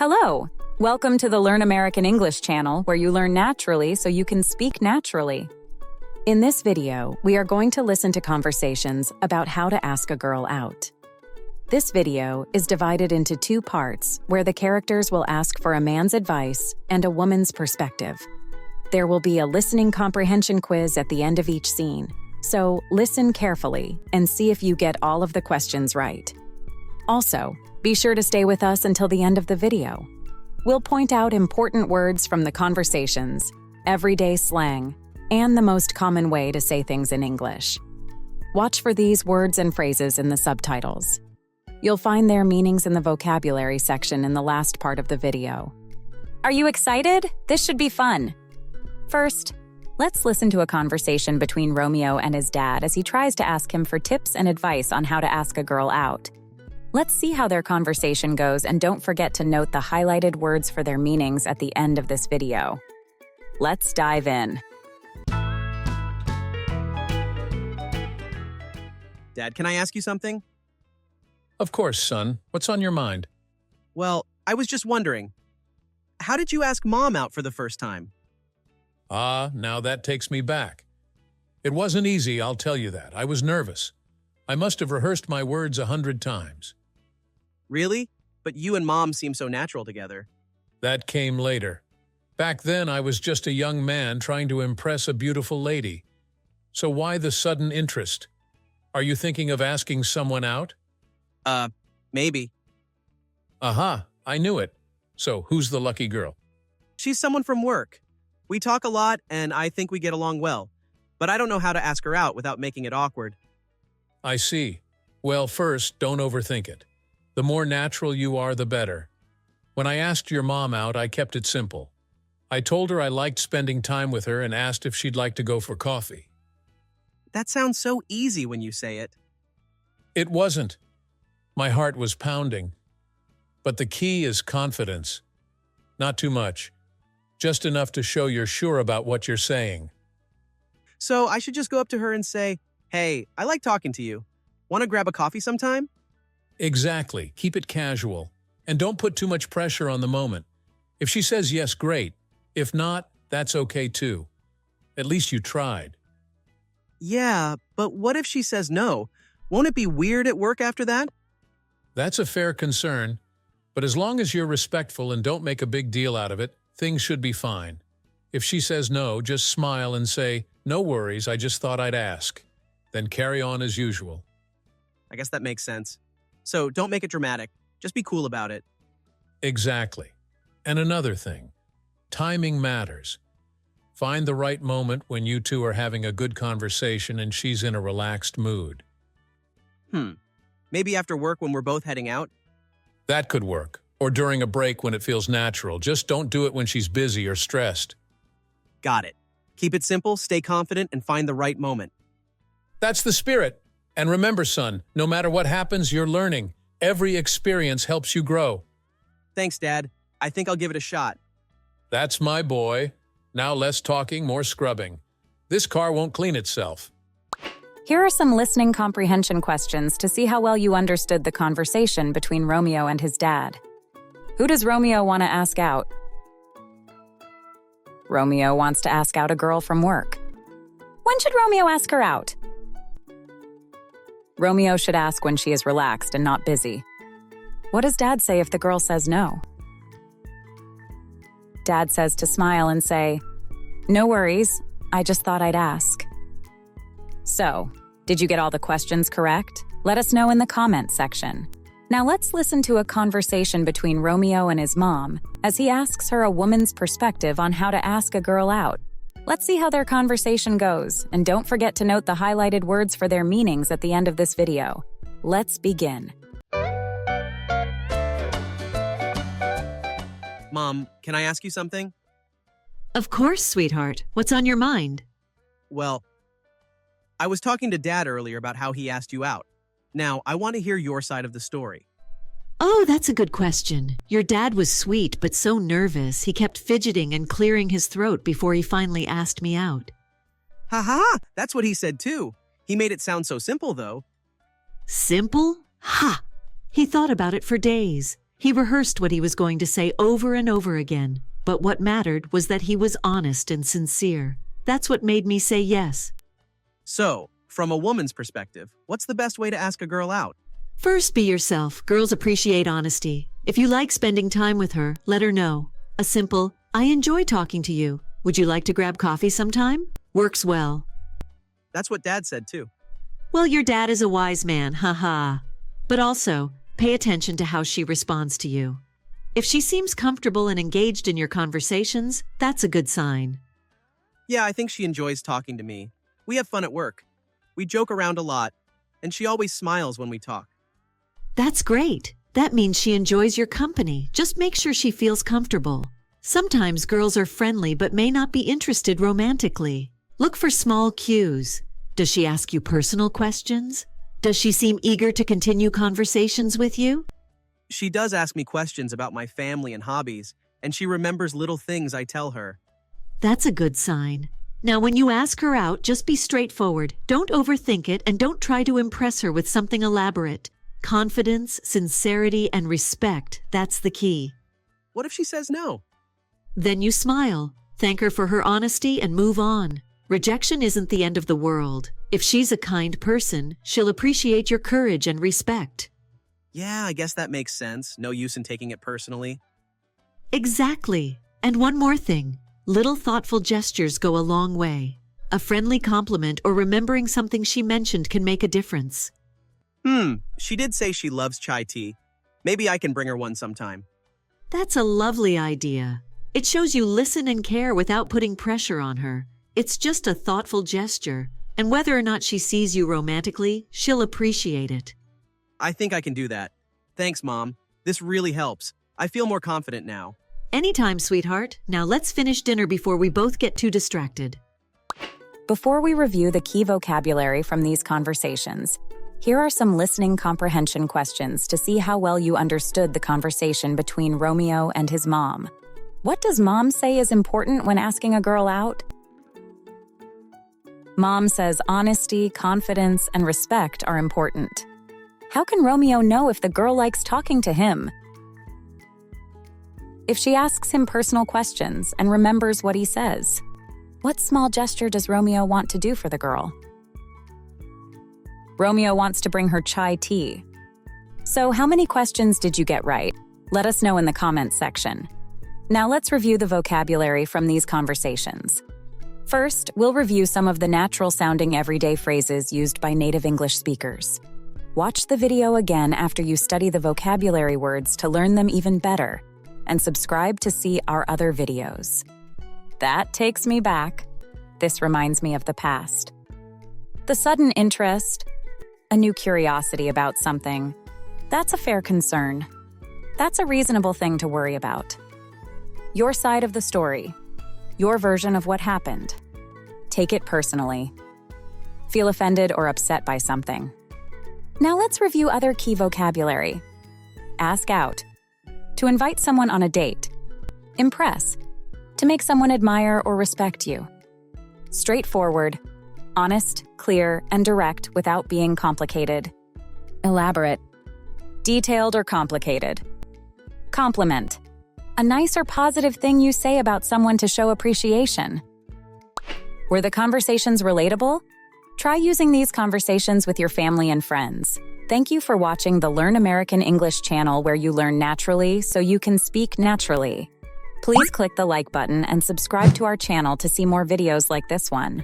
Hello! Welcome to the Learn American English channel, where you learn naturally so you can speak naturally. In this video, we are going to listen to conversations about how to ask a girl out. This video is divided into two parts, where the characters will ask for a man's advice and a woman's perspective. There will be a listening comprehension quiz at the end of each scene, so listen carefully and see if you get all of the questions right. Also, be sure to stay with us until the end of the video. We'll point out important words from the conversations, everyday slang, and the most common way to say things in English. Watch for these words and phrases in the subtitles. You'll find their meanings in the vocabulary section in the last part of the video. Are you excited? This should be fun. First, let's listen to a conversation between Romeo and his dad as he tries to ask him for tips and advice on how to ask a girl out. Let's see how their conversation goes, and don't forget to note the highlighted words for their meanings at the end of this video. Let's dive in. Dad, can I ask you something? Of course, son. What's on your mind? Well, I was just wondering, how did you ask Mom out for the first time? Now that takes me back. It wasn't easy, I'll tell you that. I was nervous. I must have rehearsed my words 100 times. Really? But you and Mom seem so natural together. That came later. Back then, I was just a young man trying to impress a beautiful lady. So why the sudden interest? Are you thinking of asking someone out? Maybe. Aha, I knew it. So who's the lucky girl? She's someone from work. We talk a lot, and I think we get along well. But I don't know how to ask her out without making it awkward. I see. Well, first, don't overthink it. The more natural you are, the better. When I asked your mom out, I kept it simple. I told her I liked spending time with her and asked if she'd like to go for coffee. That sounds so easy when you say it. It wasn't. My heart was pounding. But the key is confidence. Not too much. Just enough to show you're sure about what you're saying. So I should just go up to her and say, "Hey, I like talking to you. Want to grab a coffee sometime?" Exactly. Keep it casual. And don't put too much pressure on the moment. If she says yes, great. If not, that's okay too. At least you tried. Yeah, but what if she says no? Won't it be weird at work after that? That's a fair concern. But as long as you're respectful and don't make a big deal out of it, things should be fine. If she says no, just smile and say, "No worries, I just thought I'd ask." Then carry on as usual. I guess that makes sense. So don't make it dramatic. Just be cool about it. Exactly. And another thing, timing matters. Find the right moment when you two are having a good conversation and she's in a relaxed mood. Maybe after work when we're both heading out? That could work. Or during a break when it feels natural. Just don't do it when she's busy or stressed. Got it. Keep it simple, stay confident, and find the right moment. That's the spirit. And remember, son, no matter what happens, you're learning. Every experience helps you grow. Thanks, Dad. I think I'll give it a shot. That's my boy. Now less talking, more scrubbing. This car won't clean itself. Here are some listening comprehension questions to see how well you understood the conversation between Romeo and his dad. Who does Romeo want to ask out? Romeo wants to ask out a girl from work. When should Romeo ask her out? Romeo should ask when she is relaxed and not busy. What does Dad say if the girl says no? Dad says to smile and say, "No worries, I just thought I'd ask." So, did you get all the questions correct? Let us know in the comments section. Now let's listen to a conversation between Romeo and his mom as he asks her a woman's perspective on how to ask a girl out. Let's see how their conversation goes, and don't forget to note the highlighted words for their meanings at the end of this video. Let's begin. Mom, can I ask you something? Of course, sweetheart. What's on your mind? Well, I was talking to Dad earlier about how he asked you out. Now, I want to hear your side of the story. Oh, that's a good question. Your dad was sweet, but so nervous, he kept fidgeting and clearing his throat before he finally asked me out. Ha! That's what he said too. He made it sound so simple, though. Simple? Ha! He thought about it for days. He rehearsed what he was going to say over and over again, but what mattered was that he was honest and sincere. That's what made me say yes. So, from a woman's perspective, what's the best way to ask a girl out? First, be yourself. Girls appreciate honesty. If you like spending time with her, let her know. A simple, "I enjoy talking to you. Would you like to grab coffee sometime?" works well. That's what Dad said too. Well, your dad is a wise man, haha. But also, pay attention to how she responds to you. If she seems comfortable and engaged in your conversations, that's a good sign. Yeah, I think she enjoys talking to me. We have fun at work. We joke around a lot, and she always smiles when we talk. That's great. That means she enjoys your company. Just make sure she feels comfortable. Sometimes girls are friendly but may not be interested romantically. Look for small cues. Does she ask you personal questions? Does she seem eager to continue conversations with you? She does ask me questions about my family and hobbies, and she remembers little things I tell her. That's a good sign. Now, when you ask her out, just be straightforward. Don't overthink it and don't try to impress her with something elaborate. Confidence, sincerity, and respect, that's the key. What if she says no? Then you smile, thank her for her honesty, and move on. Rejection isn't the end of the world. If she's a kind person, she'll appreciate your courage and respect. Yeah, I guess that makes sense. No use in taking it personally. Exactly. And one more thing. Little thoughtful gestures go a long way. A friendly compliment or remembering something she mentioned can make a difference. She did say she loves chai tea. Maybe I can bring her one sometime. That's a lovely idea. It shows you listen and care without putting pressure on her. It's just a thoughtful gesture, and whether or not she sees you romantically, she'll appreciate it. I think I can do that. Thanks, Mom. This really helps. I feel more confident now. Anytime, sweetheart. Now let's finish dinner before we both get too distracted. Before we review the key vocabulary from these conversations, here are some listening comprehension questions to see how well you understood the conversation between Romeo and his mom. What does Mom say is important when asking a girl out? Mom says honesty, confidence, and respect are important. How can Romeo know if the girl likes talking to him? If she asks him personal questions and remembers what he says, what small gesture does Romeo want to do for the girl? Romeo wants to bring her chai tea. So how many questions did you get right? Let us know in the comments section. Now let's review the vocabulary from these conversations. First, we'll review some of the natural-sounding everyday phrases used by native English speakers. Watch the video again after you study the vocabulary words to learn them even better, and subscribe to see our other videos. That takes me back. This reminds me of the past. The sudden interest, a new curiosity about something, that's a fair concern. That's a reasonable thing to worry about. Your side of the story, your version of what happened. Take it personally. Feel offended or upset by something. Now let's review other key vocabulary. Ask out. To invite someone on a date. Impress. To make someone admire or respect you. Straightforward. Honest, clear, and direct without being complicated. Elaborate. Detailed or complicated. Compliment. A nice or positive thing you say about someone to show appreciation. Were the conversations relatable? Try using these conversations with your family and friends. Thank you for watching the Learn American English channel where you learn naturally so you can speak naturally. Please click the like button and subscribe to our channel to see more videos like this one.